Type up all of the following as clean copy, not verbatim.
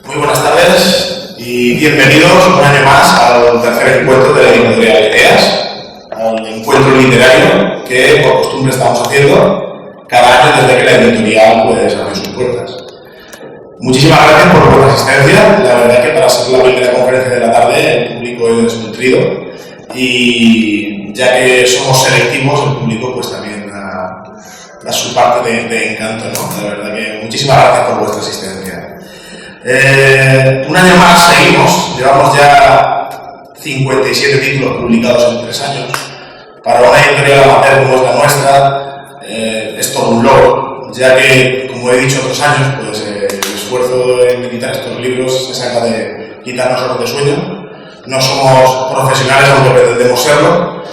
Muy buenas tardes y bienvenidos un año más al tercer encuentro de la editorial Ideas, al encuentro literario que por costumbre estamos haciendo cada año desde que la editorial abre sus puertas. Muchísimas gracias por vuestra asistencia. La verdad es que para ser la primera conferencia de la tarde el público es nutrido y ya que somos selectivos, el público pues también da su parte de encanto, ¿no? La verdad que muchísimas gracias por vuestra asistencia. Un año más seguimos, llevamos ya 57 títulos publicados en 3 años. Para una editorial amateur como es la nuestra, es todo un logro, ya que, como he dicho otros años, pues el esfuerzo en editar estos libros se saca de quitarnos horas de sueño. No somos profesionales, aunque pretendemos serlo,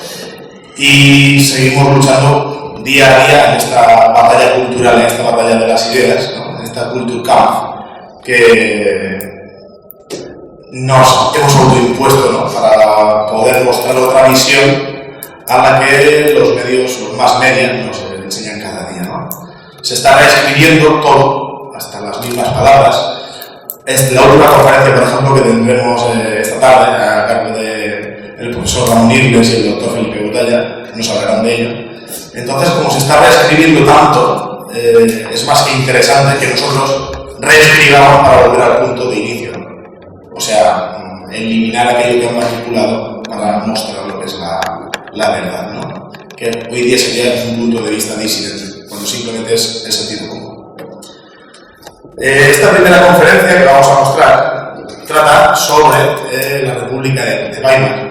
y seguimos luchando día a día en esta batalla cultural, en esta batalla de las ideas, ¿no? En esta Kulturkampf que nos hemos autoimpuesto, ¿no? Para poder mostrar otra visión a la que los medios, los más media, nos enseñan cada día, ¿no? Se está reescribiendo todo, hasta las mismas palabras. La última conferencia, por ejemplo, que tendremos esta tarde a cargo del profesor Ramón Irles y el doctor Felipe Botalla, nos hablarán de ello. Entonces, como se está reescribiendo tanto, es más que interesante que nosotros reescribamos para volver al punto de inicio. O sea, eliminar aquello que han manipulado para mostrar lo que es la verdad, ¿no? Que hoy día sería desde un punto de vista disidente, cuando simplemente es el sentido común. Esta primera conferencia que vamos a mostrar trata sobre la República de Weimar,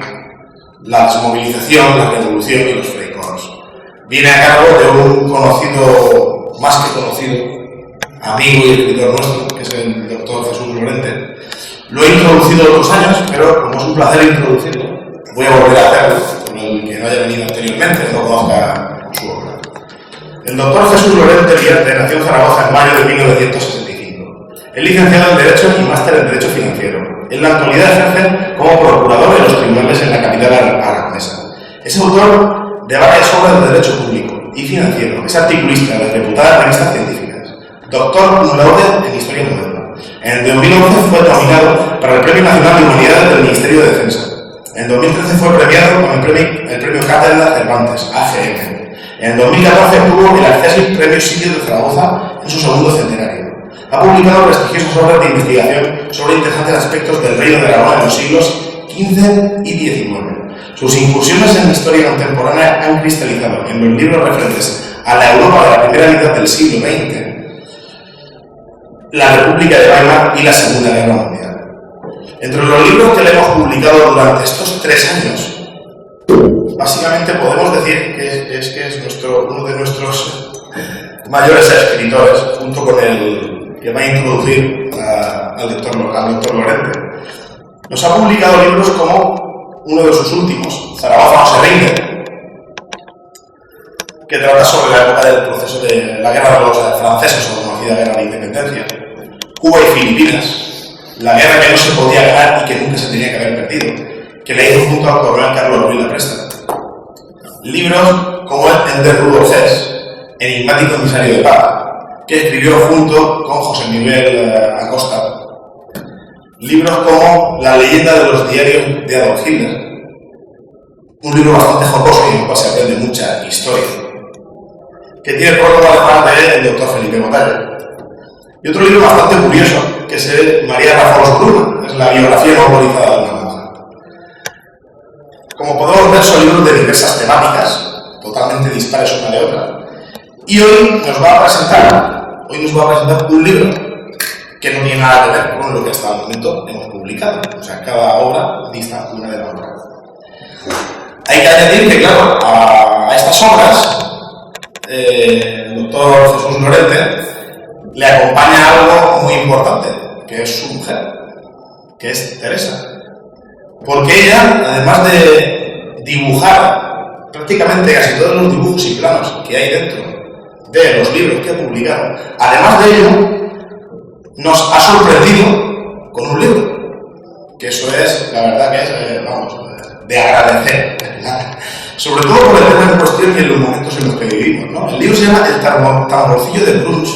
la desmovilización, la revolución y los freikorps. Viene a cargo de un conocido, más que conocido, amigo y escritor nuestro, que es el doctor Jesús Lorente. Lo he introducido otros años, pero como es un placer introducirlo, voy a volver a hacerlo, con el que no haya venido anteriormente, no conozca su obra. El doctor Jesús Lorente Vierte nació en Zaragoza en mayo de 1965. Es licenciado en Derecho y máster en Derecho Financiero. En la actualidad ejerce como procurador de los tribunales en la capital aragonesa. Es autor de varias obras de Derecho Público y Financiero. Es articulista de las reputadas revistas científicas. Doctor cum laude en Historia Moderna. En 2011 fue nominado para el Premio Nacional de Humanidades del Ministerio de Defensa. En 2013 fue premiado con el Premio Cátedra Cervantes, AGM. En 2014 obtuvo el Accessit Premio Sitio de Zaragoza en su segundo centenario. Ha publicado prestigiosas obras de investigación sobre interesantes aspectos del Reino de Aragón en los siglos XV y XIX. Sus incursiones en la historia contemporánea han cristalizado en los libros referentes a la Europa de la primera mitad del siglo XX, la República de Weimar y la Segunda Guerra Mundial. Entre los libros que le hemos publicado durante estos 3 años, básicamente podemos decir que es uno de nuestros mayores escritores, junto con el que va a introducir al doctor Lorente. Nos ha publicado libros como uno de sus últimos, Zaragoza no se rinde, que trata sobre la época del proceso de la guerra de los franceses, o conocida guerra de independencia, Cuba y Filipinas, la guerra que no se podía ganar y que nunca se tenía que haber perdido, que le hizo junto al coronel Carlos Ruiz La Presta. Libros como el de Rudolf Hess, Enigmático Emisario de Paz, que escribió junto con José Miguel Acosta. Libros como La leyenda de los diarios de Adolf Hitler, un libro bastante jocoso y en el cual se aprende mucha historia, que tiene prólogo además del doctor Felipe Botalla. Y otro libro bastante curioso, que es el María Rafalos Bruna, es la biografía no autorizada de una monja. Como podemos ver, son libros de diversas temáticas, totalmente dispares una de otra. Y hoy nos va a presentar un libro que no tiene nada que ver con lo que hasta el momento hemos publicado. O sea, cada obra dista una de la otra. Hay que añadir que, claro, a estas obras, el doctor Jesús Lorente le acompaña algo muy importante, que es su mujer, que es Teresa. Porque ella, además de dibujar prácticamente casi todos los dibujos y planos que hay dentro de los libros que ha publicado, además de ello, nos ha sorprendido con un libro, que eso es, la verdad que es, de agradecer, sobre todo por el tema en cuestión y en los momentos en los que vivimos, ¿no? El libro se llama El tamborcillo de Bruns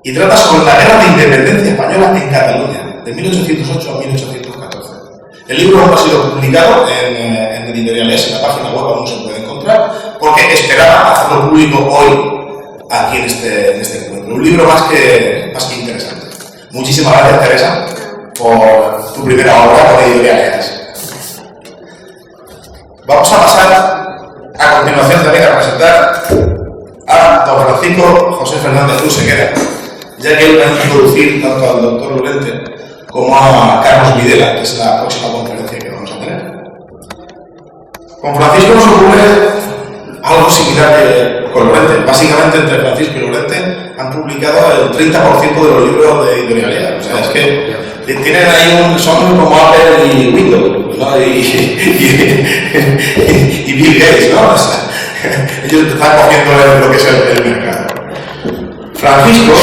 y trata sobre la guerra de independencia española en Cataluña. de 1808 a 1814. El libro no ha sido publicado en editoriales, en la página web aún se puede encontrar, porque esperaba hacerlo público hoy, aquí en este encuentro. Un libro más que interesante. Muchísimas gracias, Teresa, por tu primera obra con editoriales. Vamos a pasar a continuación también a presentar a don Francisco José Fernández Cruz Sequera, ya que él va a introducir tanto al doctor Lorente como a Carlos Videla, que es la próxima conferencia que vamos a tener. Con Francisco nos ocurre algo similar que con Lorente. Básicamente, entre Francisco y Lorente han publicado el 30% de los libros de editorialidad. O sea, es que tienen ahí son como Apple y Windows, ¿no? y Bill Gates, ¿no? O sea, ellos están cogiendo lo que es el mercado. Francisco,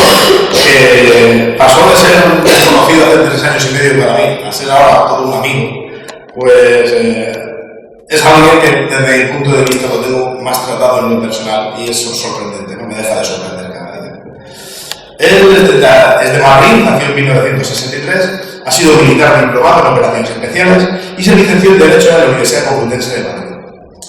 que pasó de ser un desconocido hace 3 años y medio para mí, a ser ahora todo un amigo, pues es alguien que desde mi punto de vista lo tengo más tratado en lo personal y eso es sorprendente, no me deja de sorprender cada día. Él es de Madrid, nació en 1963, ha sido militar diplomado en operaciones especiales y se licenció en Derecho en la Universidad Complutense de Madrid.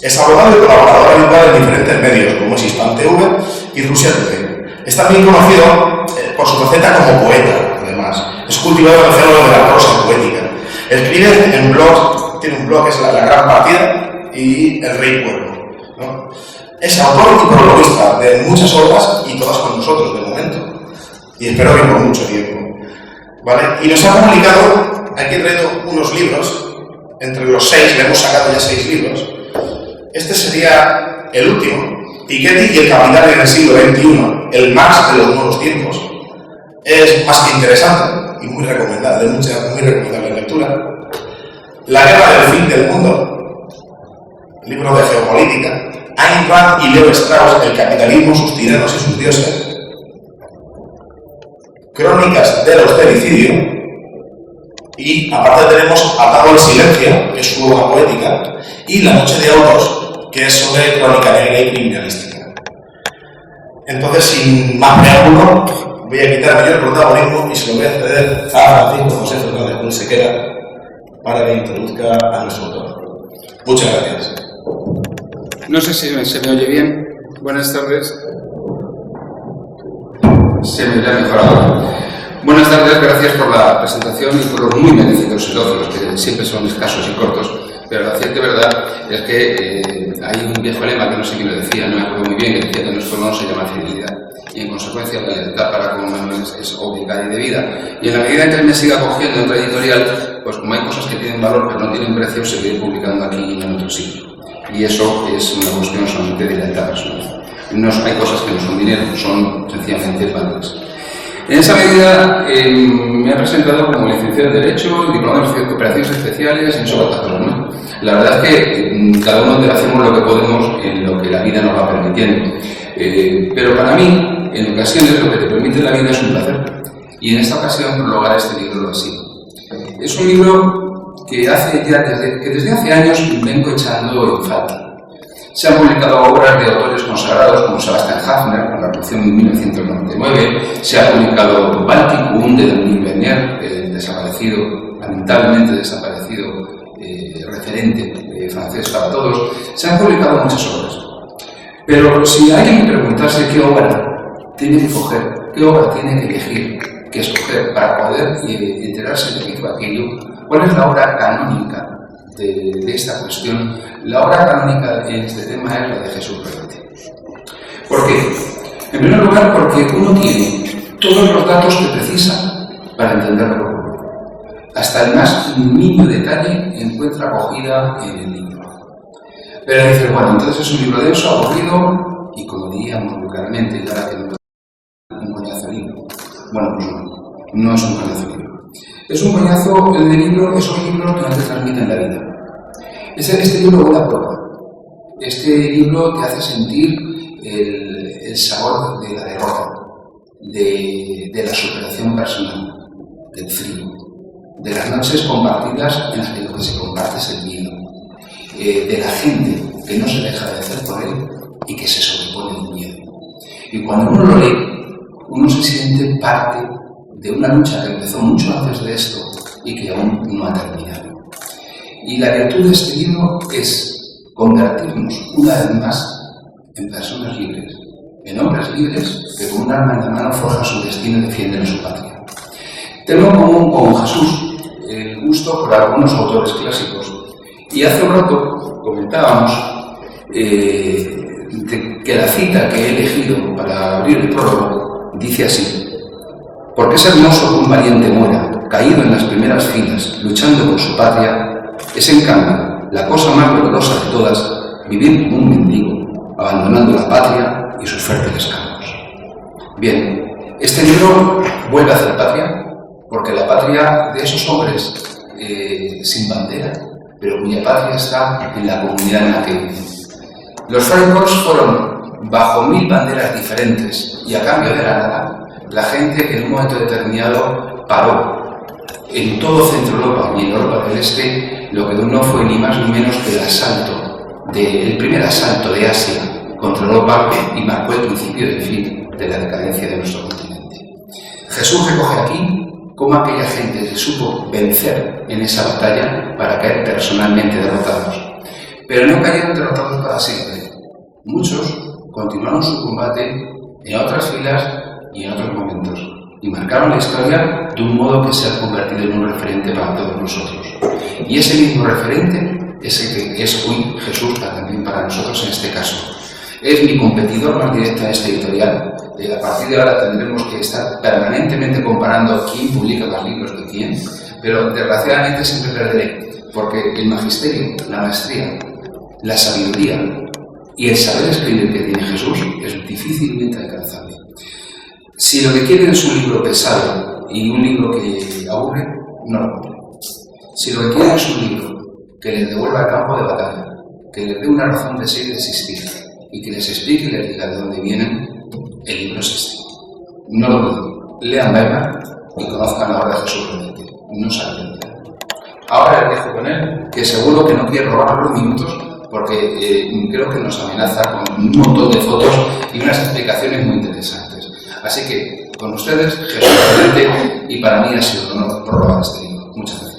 Es abogado y colaborador habitual en diferentes medios como es Hispan TV y Rusia Today. Es también conocido por su faceta como poeta, además. Es cultivado en el género de la prosa poética. Escribe en blogs, tiene un blog que es La Gran Partida y El Rey Cuervo, ¿no? Es autor y prologuista de muchas obras y todas con nosotros de momento. Y espero que por mucho tiempo. ¿Vale? Y nos ha publicado, aquí he traído unos libros, entre los 6, le hemos sacado ya 6 libros. Este sería el último. Piketty y el capital en el siglo XXI, el Marx de los nuevos tiempos. Es más que interesante y muy recomendable, muy recomendable lectura. La guerra del fin del mundo, libro de geopolítica. Ayn Rand y Leo Strauss, el capitalismo, sus tiranos y sus dioses. Crónicas del austericidio. Y aparte tenemos Atado al silencio, que es su obra poética, y La noche de autos, que es sobre crónica negra y criminalística. Entonces, sin más preámbulo, voy a quitar mayor protagonismo y se lo voy a ceder a Francisco José Fernández Cruz Sequera para que introduzca a nuestro autor. Muchas gracias. No sé si se me oye bien. Buenas tardes. Se me oye mejor ahora. Buenas tardes, gracias por la presentación y por los muy merecidos elogios, que siempre son escasos y cortos. Pero la cierta verdad es que hay un viejo lema que no sé quién lo decía, no me acuerdo muy bien, que decía que nuestro honor se llama fidelidad. Y en consecuencia la lealtad para con Manuel es obligada y debida. Y en la medida en que él me siga cogiendo en otra editorial, pues como hay cosas que tienen valor pero no tienen precio, se iré publicando aquí y en otro sitio. Y eso es una cuestión solamente de lealtad personal. No hay cosas que no son dinero, son sencillamente valores. En esa medida me he presentado como licenciado en Derecho, diplomado en Operaciones Especiales y en sobre otras cosas, ¿no? La verdad es que cada uno hacemos lo que podemos en lo que la vida nos va permitiendo. Pero para mí, en ocasiones, lo que te permite la vida es un placer. Y en esta ocasión, prologar este libro lo ha sido. Es un libro que desde hace años vengo echando en falta. Se han publicado obras de autores consagrados como Sebastian Haffner, con la Revolución de 1999, se ha publicado Balticum de Dominique Bernier, el desaparecido, lamentablemente desaparecido, referente francés para todos. Se han publicado muchas obras. Pero si alguien me preguntase qué obra tiene que coger, qué obra tiene que elegir, que escoger para poder enterarse de qué aquello, ¿cuál es la obra canónica de esta cuestión? La obra canónica en este tema es la de Jesús Reverte. ¿Por qué? En primer lugar, porque uno tiene todos los datos que precisa para entender lo que ocurre. Hasta el más mínimo detalle encuentra acogida en el libro. Pero dice, bueno, entonces es un libro denso, aburrido y, como diríamos vulgarmente, y ahora que un coñazo de libro. Bueno, pues no es un coñazo de libro. Es un coñazo de libro, esos libros que no te transmiten la vida. Este libro huele a prueba. Este libro te hace sentir el sabor de la derrota, de la superación personal, del frío, de las noches compartidas en las que se comparte el miedo, de la gente que no se deja de hacer por él y que se sobrepone el miedo. Y cuando uno lo lee, uno se siente parte de una lucha que empezó mucho antes de esto y que aún no ha terminado. Y la virtud de este libro es convertirnos una vez más en personas libres, en hombres libres que con un arma en la mano forjan su destino y defienden a su patria. Tengo en común con Jesús el gusto por algunos autores clásicos y hace un rato comentábamos que la cita que he elegido para abrir el prólogo dice así: porque es hermoso que un valiente muera, caído en las primeras filas, luchando por su patria, es en cambio la cosa más dolorosa de todas vivir como un mendigo, abandonando la patria y sus fértiles campos. Bien, este libro vuelve a hacer patria, porque la patria de esos hombres sin bandera, pero cuya patria está en la comunidad en la que viven. Los Freikorps fueron bajo 1000 banderas diferentes y a cambio de la nada, la gente que en un momento determinado paró en todo Centro Europa y en Europa del Este, lo que no fue ni más ni menos que el primer asalto de Asia contra Europa y marcó el principio del fin de la decadencia de nuestro continente. Jesús recoge aquí cómo aquella gente se supo vencer en esa batalla para caer personalmente derrotados. Pero no cayeron derrotados para siempre. Muchos continuaron su combate en otras filas y en otros momentos, y marcaron la historia de un modo que se ha convertido en un referente para todos nosotros. Y ese mismo referente es el que es hoy Jesús también para nosotros en este caso. Es mi competidor más directo en esta editorial. A partir de ahora tendremos que estar permanentemente comparando quién publica más libros que quién, pero desgraciadamente siempre perderé, porque el magisterio, la maestría, la sabiduría y el saber escribir que tiene Jesús es difícilmente alcanzable. Si lo que quieren es un libro pesado y un libro que aburre, no lo compren. Si lo que quieren es un libro que les devuelva al campo de batalla, que les dé una razón de ser y de existir, y que les explique y les diga de dónde vienen, el libro es este. No lo duden. Lean Weimar y conozcan la obra de Jesús realmente. No se arrepentirán. Ahora les dejo con él, que seguro que no quiere robar los minutos, porque creo que nos amenaza con un montón de fotos y unas explicaciones muy interesantes. Así que, con ustedes, Jesús realmente, y para mí ha sido un honor robar este libro. Muchas gracias.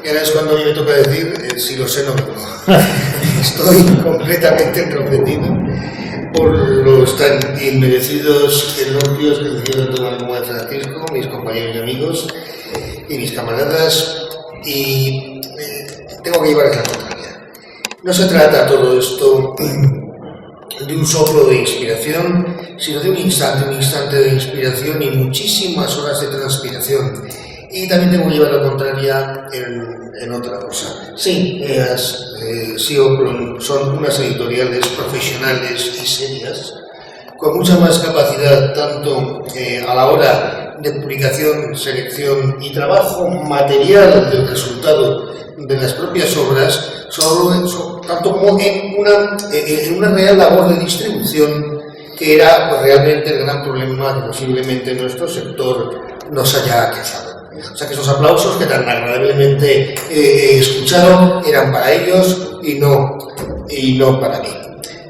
Y ahora es cuando a mí me toca decir, si lo sé, no lo digo. Estoy completamente entrometido por los tan inmerecidos elogios que hicieron todo el mundo de Francisco, mis compañeros y amigos y mis camaradas, y tengo que llevarles la contraria. No se trata todo esto de un soplo de inspiración, sino de un instante de inspiración y muchísimas horas de transpiración. Y también tengo que llevar la contraria en otra cosa. Sí, son unas editoriales profesionales y serias, con mucha más capacidad, tanto a la hora de publicación, selección y trabajo material del resultado de las propias obras, tanto como en una real labor de distribución, que era pues, realmente el gran problema que posiblemente nuestro sector nos haya aquejado. O sea que esos aplausos que tan agradablemente he escuchado eran para ellos y no para mí.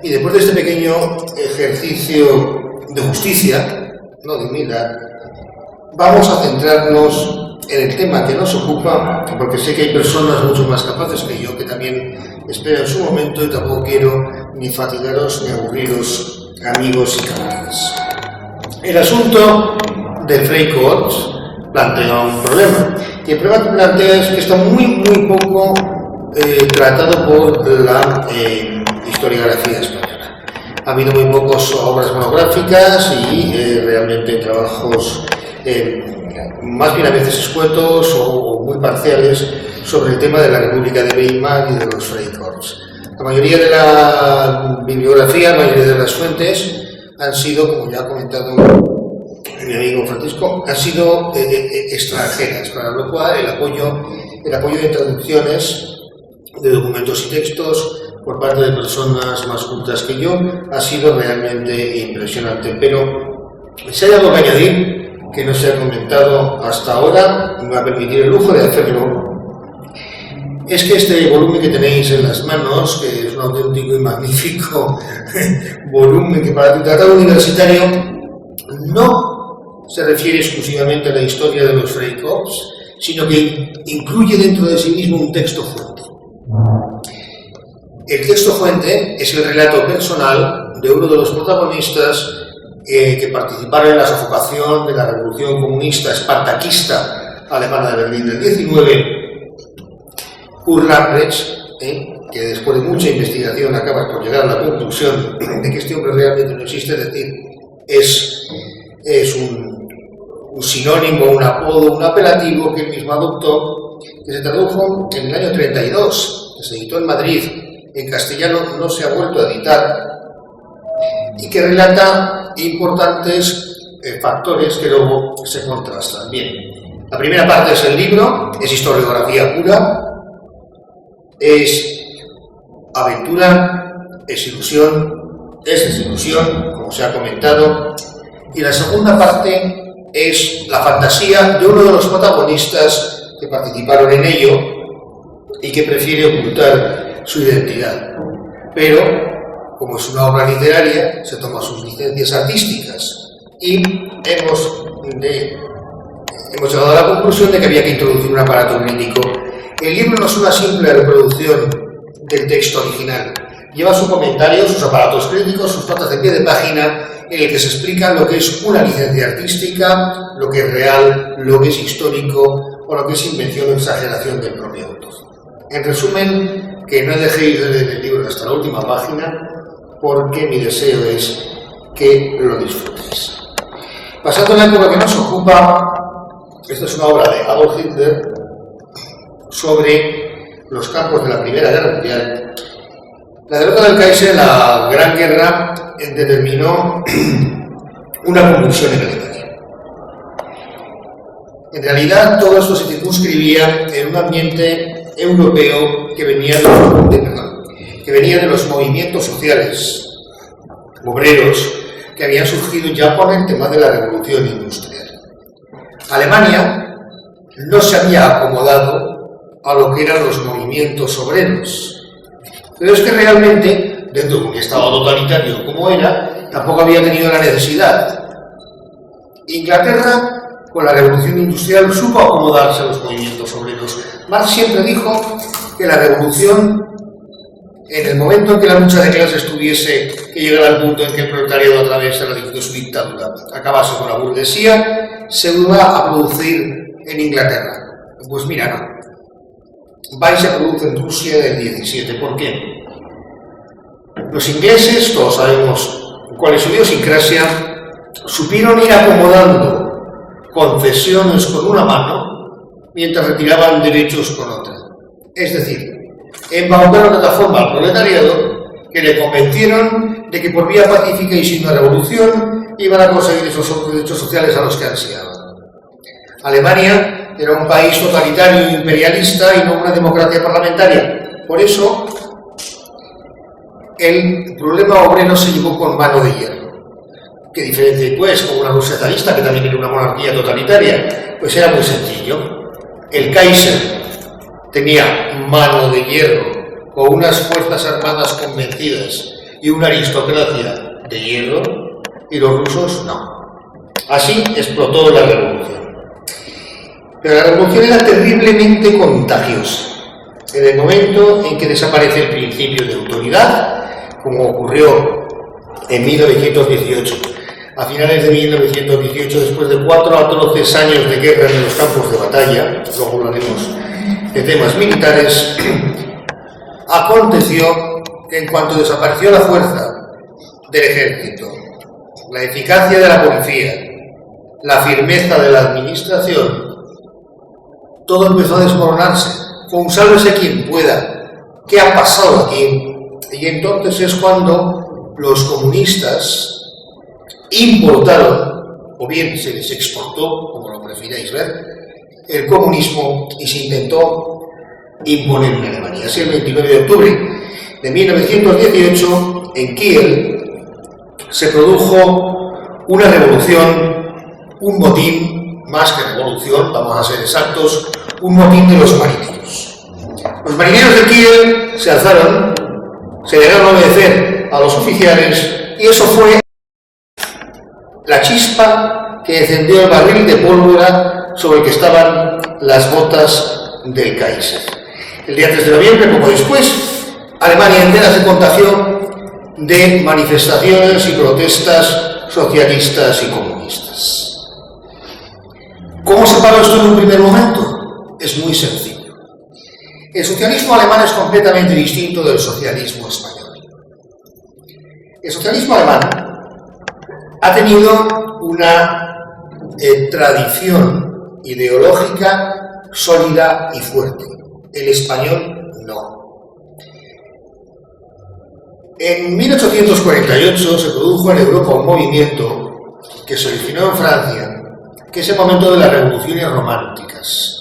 Y después de este pequeño ejercicio de justicia, no de humildad, vamos a centrarnos en el tema que nos ocupa, porque sé que hay personas mucho más capaces que yo que también esperan su momento y tampoco quiero ni fatigaros ni aburriros, amigos y camaradas. El asunto del Freikorps plantea un problema, y el problema que plantea es que está muy poco tratado por la historiografía española. Ha habido muy pocas obras monográficas y realmente trabajos más bien a veces escuetos o muy parciales sobre el tema de la República de Weimar y de los Freikorps. La mayoría de la bibliografía, la mayoría de las fuentes han sido, como ya ha comentado mi amigo Francisco, han sido extranjeras, para lo cual el apoyo de traducciones de documentos y textos por parte de personas más cultas que yo ha sido realmente impresionante. Pero si hay algo que añadir que no se ha comentado hasta ahora, me va a permitir el lujo de hacerlo. es que este volumen que tenéis en las manos, que es un auténtico y magnífico volumen que para tu tratado universitario no se refiere exclusivamente a la historia de los Freikorps, sino que incluye dentro de sí mismo un texto fuente. El texto fuente es el relato personal de uno de los protagonistas que participaron en la sofocación de la revolución comunista espartaquista alemana de Berlín del 19, Kurt Lamprecht, que después de mucha investigación acaba por llegar a la conclusión de que este hombre realmente no existe, es decir, es un sinónimo, un apodo, un apelativo que él mismo adoptó, que se tradujo en el año 32, que se editó en Madrid, en castellano no se ha vuelto a editar, y que relata importantes factores que luego se contrastan. Bien, la primera parte es el libro, es historiografía pura, es aventura, es ilusión, es desilusión, como se ha comentado, y la segunda parte es la fantasía de uno de los protagonistas que participaron en ello y que prefiere ocultar su identidad. Pero, como es una obra literaria, se toma sus licencias artísticas y hemos llegado a la conclusión de que había que introducir un aparato crítico. El libro no es una simple reproducción del texto original. Lleva su comentario, sus aparatos críticos, sus notas de pie de página, en el que se explica lo que es una licencia artística, lo que es real, lo que es histórico o lo que es invención o exageración del propio autor. En resumen, que no dejéis de leer el libro hasta la última página, porque mi deseo es que lo disfrutéis. Pasando a la época que nos ocupa, esta es una obra de Adolf Hitler sobre los campos de la Primera Guerra Mundial. La derrota del Kaiser, la Gran Guerra, determinó una convulsión en Alemania. En realidad, todo esto se circunscribía en un ambiente europeo que venía de los movimientos sociales obreros que habían surgido ya por el tema de la revolución industrial. Alemania no se había acomodado a lo que eran los movimientos obreros, pero es que realmente, dentro de un estado totalitario como era, tampoco había tenido la necesidad. Inglaterra, con la revolución industrial, supo acomodarse a los movimientos obreros. Marx siempre dijo que la revolución, en el momento en que la lucha de clases tuviese que llegar al punto en que el proletariado, a través de su dictadura, acabase con la burguesía, se iba a producir en Inglaterra. Pues mira, no. Va y se produce en Rusia del 17. ¿Por qué? Los ingleses, todos sabemos cuál es su idiosincrasia, supieron ir acomodando concesiones con una mano mientras retiraban derechos con otra. Es decir, embaucaron de tal forma al proletariado que le convencieron de que por vía pacífica y sin una revolución iban a conseguir esos derechos sociales a los que ansiaban. Alemania era un país totalitario e imperialista y no una democracia parlamentaria. Por eso, el problema obrero se llevó con mano de hierro. ¿Qué diferencia hay, pues, con una Rusia zarista, que también era una monarquía totalitaria? Pues era muy sencillo. El Kaiser tenía mano de hierro, con unas fuerzas armadas convencidas y una aristocracia de hierro, y los rusos no. Así explotó la revolución. Pero la revolución era terriblemente contagiosa. En el momento en que desaparece el principio de autoridad, como ocurrió en 1918, a finales de 1918, después de 4 atroces años de guerra en los campos de batalla, luego hablaremos de temas militares, aconteció que en cuanto desapareció la fuerza del ejército, la eficacia de la policía, la firmeza de la administración, todo empezó a desmoronarse, con sálvese quien pueda. ¿Qué ha pasado aquí? Y entonces es cuando los comunistas importaron, o bien se les exportó, como lo prefiráis ver, el comunismo y se intentó imponer en Alemania. Así, el 29 de octubre de 1918, en Kiel, se produjo una revolución, un motín, más que revolución, vamos a ser exactos, un motín de los marineros. Los marineros de Kiel se alzaron, se negaron a obedecer a los oficiales y eso fue la chispa que encendió el barril de pólvora sobre el que estaban las botas del Kaiser. El día 3 de noviembre, poco después, Alemania entera se contagió de manifestaciones y protestas socialistas y comunistas. ¿Cómo se paró esto en un primer momento? Es muy sencillo. El socialismo alemán es completamente distinto del socialismo español. El socialismo alemán ha tenido una tradición ideológica sólida y fuerte. El español no. En 1848 se produjo en Europa un movimiento que se originó en Francia, que es el momento de las revoluciones románticas.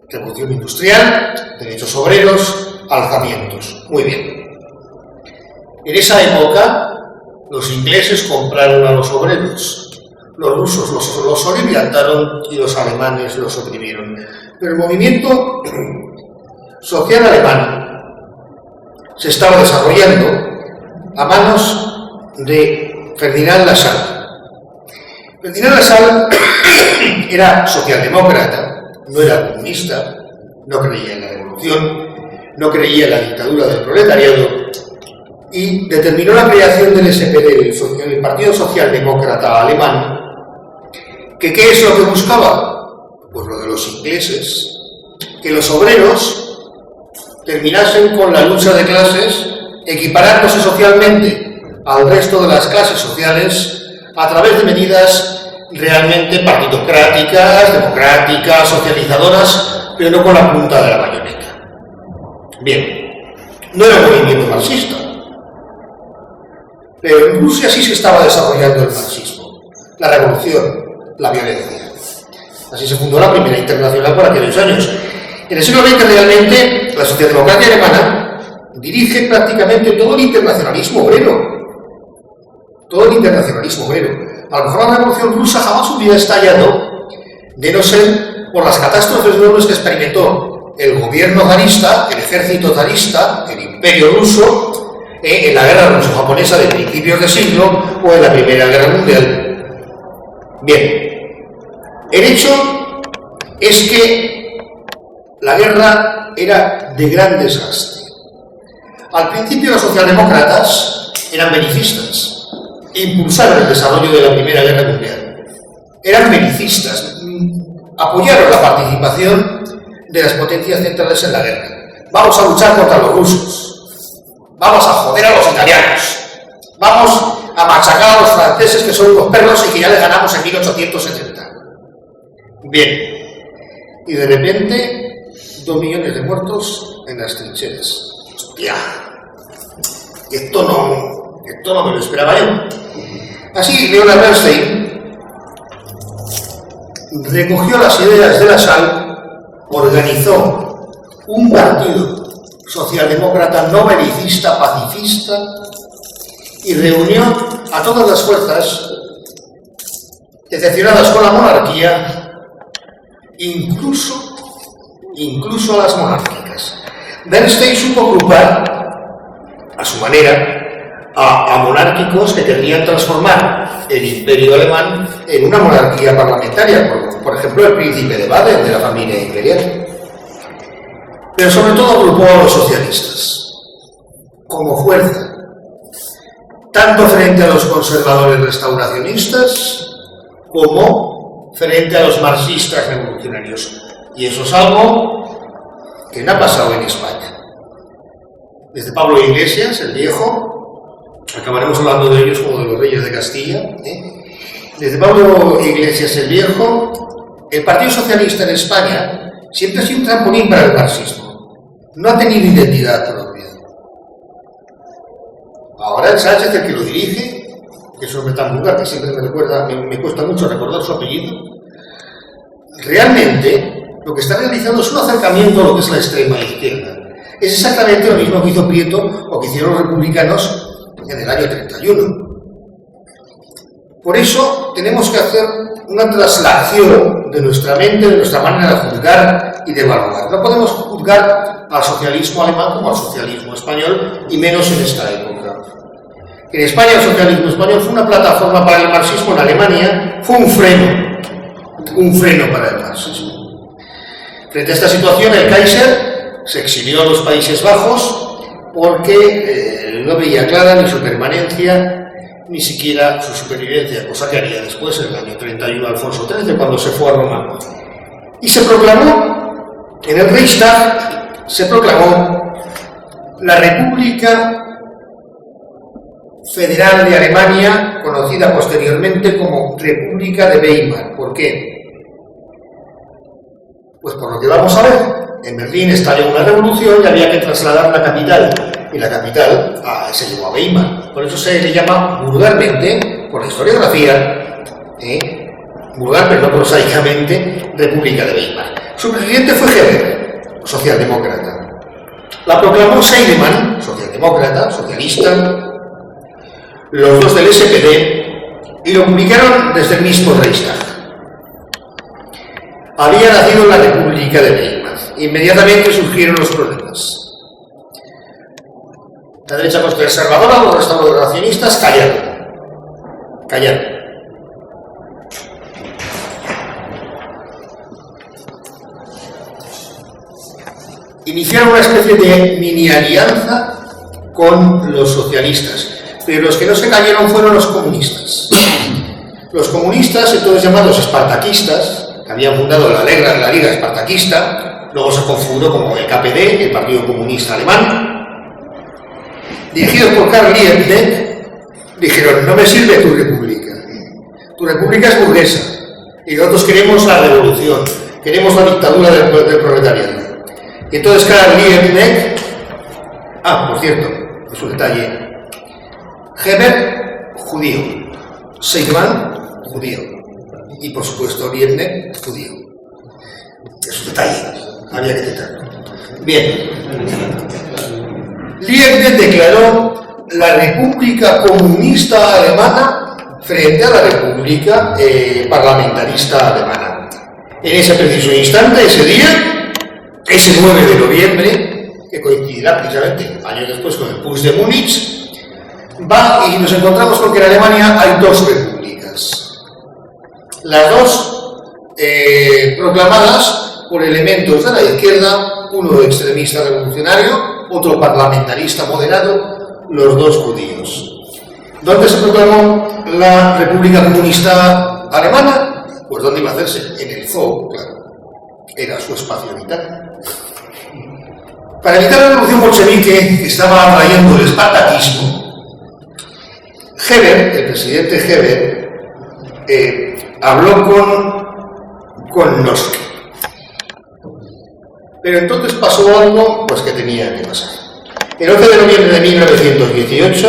Revolución industrial, derechos obreros, alzamientos. Muy bien. En esa época, los ingleses compraron a los obreros, los rusos los orientaron y los alemanes los oprimieron. Pero el movimiento social alemán se estaba desarrollando a manos de Ferdinand Lassalle. Ferdinand Lassalle era socialdemócrata, no era comunista, no creía en la revolución, no creía en la dictadura del proletariado y determinó la creación del SPD, el Partido Socialdemócrata Alemán, que ¿qué es lo que buscaba? Pues lo de los ingleses, que los obreros terminasen con la lucha de clases, equiparándose socialmente al resto de las clases sociales a través de medidas realmente partidocráticas, democráticas, socializadoras, pero no con la punta de la bayoneta. Bien, no era un movimiento marxista, pero en Rusia sí se estaba desarrollando el marxismo, la revolución, la violencia. Así se fundó la Primera Internacional por aquellos años. En el siglo XX realmente la socialdemocracia alemana dirige prácticamente todo el internacionalismo obrero. Todo el internacionalismo obrero. A lo mejor la revolución rusa jamás hubiera estallado de no ser por las catástrofes enormes que experimentó el gobierno zarista, el ejército zarista, el imperio ruso, en la guerra ruso-japonesa de principios de siglo o en la Primera Guerra Mundial. Bien, el hecho es que la guerra era de gran desgaste. Al principio los socialdemócratas eran belicistas, impulsaron el desarrollo de la Primera Guerra Mundial. Eran belicistas, apoyaron la participación de las potencias centrales en la guerra. Vamos a luchar contra los rusos, vamos a joder a los italianos, vamos a machacar a los franceses que son unos perros y que ya les ganamos en 1870. Bien, y de repente 2 millones de muertos en las trincheras. ¡Hostia! Esto no me lo esperaba yo. Así, Leonard Bernstein recogió las ideas de Lassalle, organizó un partido socialdemócrata no belicista, pacifista, y reunió a todas las fuerzas decepcionadas con la monarquía, incluso a las monárquicas. Bernstein supo agrupar, a su manera, a monárquicos que querían transformar el imperio alemán en una monarquía parlamentaria, por ejemplo el príncipe de Baden, de la familia imperial. Pero sobre todo agrupó a los socialistas, como fuerza, tanto frente a los conservadores restauracionistas, como frente a los marxistas revolucionarios. Y eso es algo que no ha pasado en España. Desde Pablo Iglesias, el viejo, acabaremos hablando de ellos como de los reyes de Castilla, Desde Pablo Iglesias, el viejo, el Partido Socialista en España siempre ha sido un trampolín para el marxismo. No ha tenido identidad todavía. Ahora el Sánchez, el que lo dirige, que es un hombre tan vulgar que siempre me recuerda, me cuesta mucho recordar su apellido, realmente lo que está realizando es un acercamiento a lo que es la extrema izquierda. Es exactamente lo mismo que hizo Prieto o que hicieron los republicanos en el año 31. Por eso tenemos que hacer una traslación de nuestra mente, de nuestra manera de juzgar y de evaluar. No podemos juzgar al socialismo alemán como al socialismo español, y menos en esta época. En España el socialismo español fue una plataforma para el marxismo, en Alemania fue un freno para el marxismo. Frente a esta situación, el Kaiser se exilió a los Países Bajos porque no veía clara ni su permanencia ni siquiera su supervivencia, cosa que haría después, en el año 31, Alfonso XIII, cuando se fue a Roma. Y se proclamó, en el Reichstag, se proclamó la República Federal de Alemania, conocida posteriormente como República de Weimar. ¿Por qué? Pues por lo que vamos a ver. En Berlín estalló una revolución y había que trasladar la capital, y la capital se llevó a Weimar. Por eso se le llama vulgarmente, por la historiografía, vulgar pero no prosaicamente, República de Weimar. Su presidente fue Heber, socialdemócrata. La proclamó Seidemann, socialdemócrata, socialista, los dos del SPD, y lo publicaron desde el mismo Reichstag. Había nacido la República de Weimar. Inmediatamente surgieron los problemas. La derecha conservadora, los restauracionistas callaron. Iniciaron una especie de mini alianza con los socialistas, pero los que no se cayeron fueron los comunistas. Los comunistas, entonces llamados espartaquistas, que habían fundado la Liga Espartaquista, luego se confundó como el KPD, el Partido Comunista Alemán, dirigidos por Karl Liebknecht, dijeron: no me sirve tu república es burguesa, y nosotros queremos la revolución, queremos la dictadura del proletariado. Y entonces Karl Liebknecht, por cierto, es un detalle, Heber, judío, Seidemann, judío, y por supuesto Liebknecht, judío. Es un detalle, había que citarlo. Bien. Liebknecht declaró la República Comunista Alemana frente a la República Parlamentarista Alemana. En ese preciso instante, ese día, ese 9 de noviembre, que coincidirá precisamente años después con el Push de Múnich, va y nos encontramos con que en Alemania hay dos repúblicas. Las dos proclamadas por elementos de la izquierda, uno extremista revolucionario, otro parlamentarista moderado, los dos judíos. ¿Dónde se proclamó la República Comunista Alemana? Pues ¿dónde iba a hacerse? En el Zoo, claro. Era su espacio vital. Para evitar la revolución bolchevique que estaba atrayendo el espartaquismo, Heber, el presidente Heber, habló con Noske. Pero entonces pasó algo pues que tenía que pasar. El 11 de noviembre de 1918,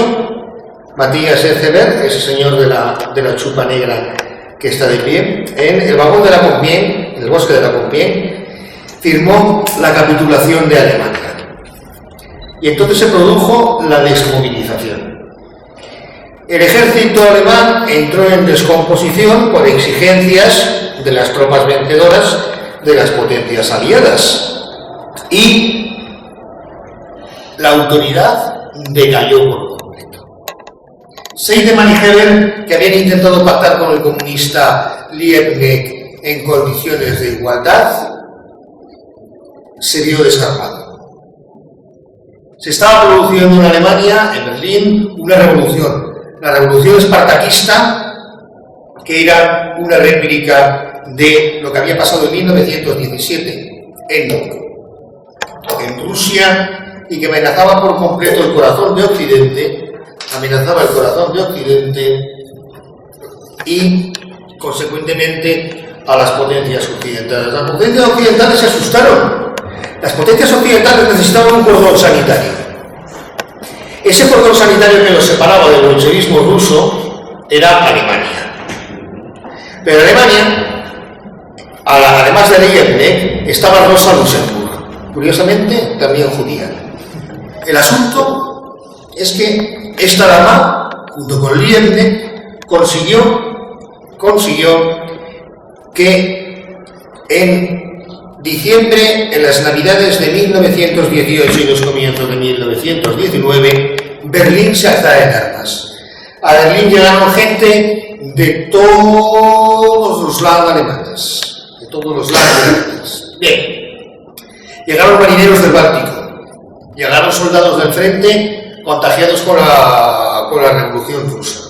Matías Eceberg, ese señor de la chupa negra que está de pie, en el vagón de la Compiègne, en el bosque de la Compiègne, firmó la capitulación de Alemania. Y entonces se produjo la desmovilización. El ejército alemán entró en descomposición por exigencias de las tropas vencedoras de las potencias aliadas. Y la autoridad decayó por completo. Seidemann y Heber, que habían intentado pactar con el comunista Liebknecht en condiciones de igualdad, se vio desarmado. Se estaba produciendo en Alemania, en Berlín, una revolución. La revolución espartaquista, que era una réplica de lo que había pasado en 1917 en Rusia, y que amenazaba por completo el corazón de Occidente, y consecuentemente a las potencias occidentales. Las potencias occidentales se asustaron. Las potencias occidentales necesitaban un cordón sanitario. Ese cordón sanitario que los separaba del bolchevismo ruso era Alemania. Pero Alemania, además de Liebknecht, estaba Rosa Luxemburg, curiosamente también judía. El asunto es que esta dama, junto con Liebknecht, consiguió que En diciembre, en las Navidades de 1918 y los comienzos de 1919, Berlín se alzaba en armas. A Berlín llegaron gente de todos los lados alemanes. De todos los lados alemanes. Bien. Llegaron marineros del Báltico. Llegaron soldados del frente contagiados con la Revolución Rusa.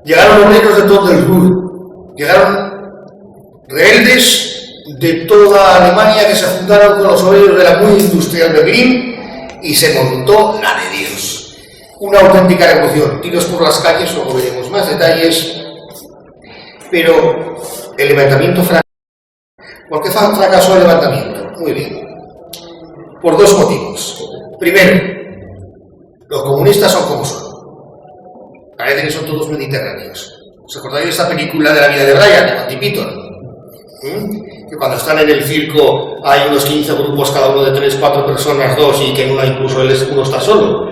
Llegaron obreros de todo el Ruhr. Llegaron rebeldes de toda Alemania que se juntaron con los obreros de la muy industrial Berlín y se montó la de Dios. Una auténtica revolución, tiros por las calles, luego veremos más detalles, pero el levantamiento fracasó. ¿Por qué fracasó el levantamiento? Muy bien, por dos motivos. Primero, los comunistas son como son. Parece que son todos mediterráneos. ¿Os acordáis de esta película de la vida de Brian, de Monty Python? Que cuando están en el circo hay unos 15 grupos, cada uno de 3, 4 personas, 2, y que en una incluso uno está solo.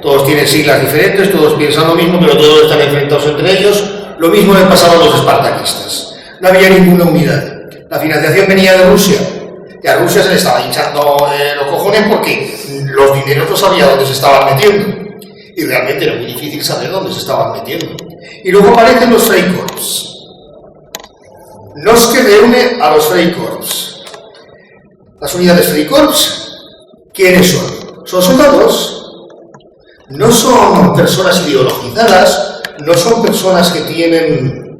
Todos tienen siglas diferentes, todos piensan lo mismo, pero todos están enfrentados entre ellos. Lo mismo le pasaba a los espartaquistas. No había ninguna unidad. La financiación venía de Rusia, y a Rusia se le estaba hinchando los cojones porque los dineros no sabía dónde se estaban metiendo. Y realmente era muy difícil saber dónde se estaban metiendo. Y luego aparecen los Freikorps. Los que reúne a los Freikorps. Las unidades Freikorps, ¿quiénes son? Son soldados. No son personas ideologizadas, no son personas que tienen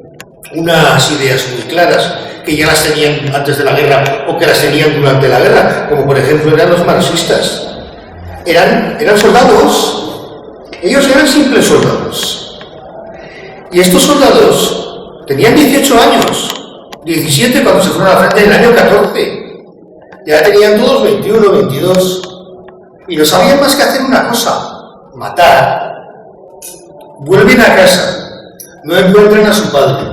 unas ideas muy claras, que ya las tenían antes de la guerra o que las tenían durante la guerra, como por ejemplo eran los marxistas. Eran soldados, ellos eran simples soldados. Y estos soldados tenían 18 años, 17 cuando se fueron a la frente en el año 14. Ya tenían todos 21, 22. Y no sabían más que hacer una cosa: matar. Vuelven a casa, no encuentran a su padre,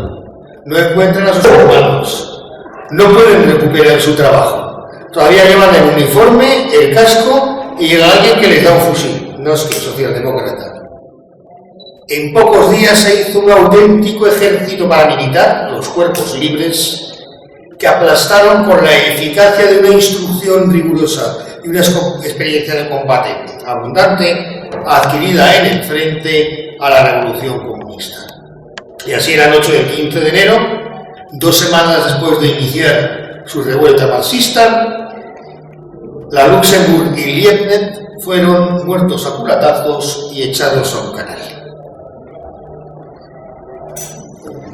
no encuentran a sus hermanos, no pueden recuperar su trabajo. Todavía llevan el uniforme, el casco, y llega alguien que les da un fusil. No es que es socialdemócrata. En pocos días se hizo un auténtico ejército paramilitar, los cuerpos libres, que aplastaron con la eficacia de una instrucción rigurosa y una experiencia de combate abundante adquirida en el frente a la Revolución Comunista. Y así era la noche del 15 de enero, 2 semanas después de iniciar su revuelta marxista, la Luxemburg y Liebknecht fueron muertos a culatazos y echados a un canal.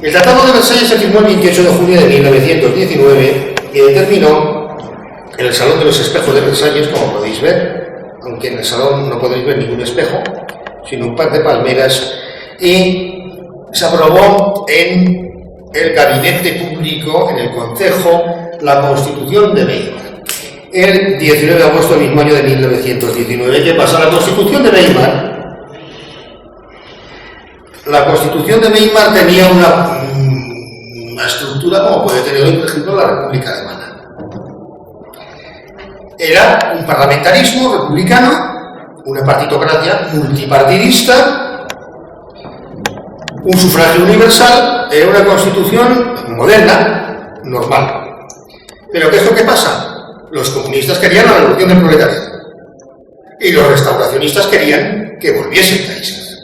El Tratado de Versalles se firmó el 28 de junio de 1919 y determinó en el Salón de los Espejos de Versalles, como podéis ver, aunque en el salón no podéis ver ningún espejo, sino un par de palmeras, y se aprobó en el gabinete público, en el Concejo, la Constitución de Weimar. El 19 de agosto del mismo año de 1919. ¿Qué pasa? La Constitución de Weimar tenía una estructura como puede tener hoy, por ejemplo, la República Alemana. Era un parlamentarismo republicano, una partitocracia multipartidista, un sufragio universal, era una constitución moderna, normal. Pero ¿qué es lo que pasa? Los comunistas querían la revolución del proletariado y los restauracionistas querían que volviesen países.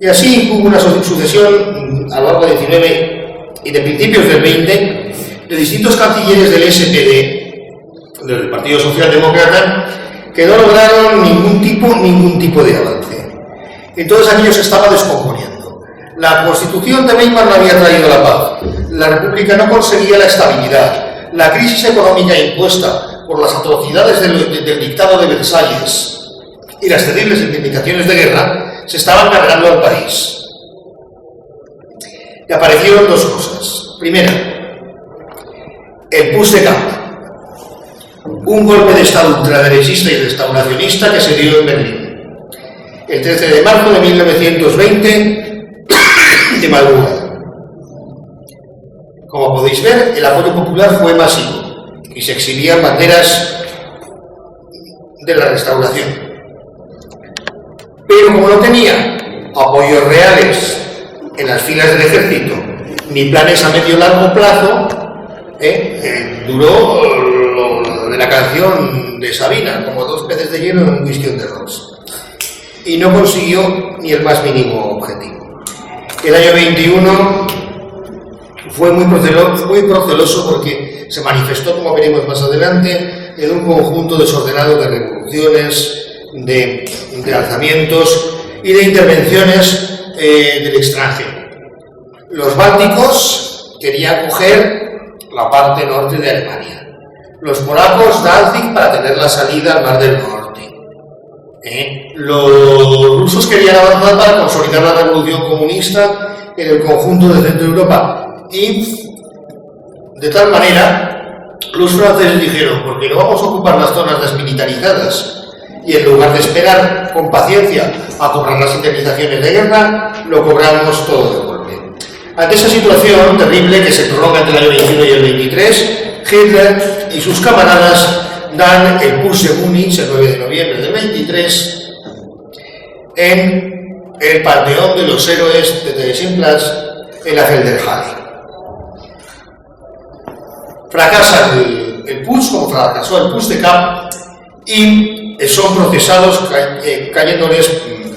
Y así hubo una sucesión a lo largo del 19 y de principios del 20 de distintos cancilleres del SPD, del Partido Socialdemócrata, que no lograron ningún tipo de avance. Entonces aquello se estaba descomponiendo. La Constitución de Weimar no había traído la paz, la República no conseguía la estabilidad, la crisis económica impuesta por las atrocidades del dictado de Versalles y las terribles indemnizaciones de guerra se estaban cargando al país. Y aparecieron dos cosas. Primera, el Putsch de Camp, un golpe de Estado ultraderechista y restauracionista que se dio en Berlín el 13 de marzo de 1920 de madrugada. Como podéis ver, el apoyo popular fue masivo y se exhibían banderas de la restauración. Pero como no tenía apoyos reales en las filas del ejército, ni planes a medio y largo plazo, Duró lo de la canción de Sabina, como 2 peces de hielo en un whisky on the rocks. Y no consiguió ni el más mínimo objetivo. El año 21 fue muy proceloso porque se manifestó, como veremos más adelante, en un conjunto desordenado de revoluciones, de alzamientos y de intervenciones del extranjero. Los bálticos querían coger la parte norte de Alemania. Los polacos, Danzig, para tener la salida al Mar del Norte. Los rusos querían avanzar para consolidar la revolución comunista en el conjunto de Centro Europa. Y de tal manera, los franceses dijeron, porque no vamos a ocupar las zonas desmilitarizadas, y en lugar de esperar con paciencia a cobrar las indemnizaciones de guerra, lo cobramos todo de golpe. Ante esa situación terrible que se prolonga entre el año 21 y el 23, Hitler y sus camaradas dan el Putsch de Múnich el 9 de noviembre del 23 en el Panteón de los Héroes de Theresienplatz en la Felderhalle. Fracasa el Putsch, como fracasó el Putsch de Kapp, y son procesados cayéndoles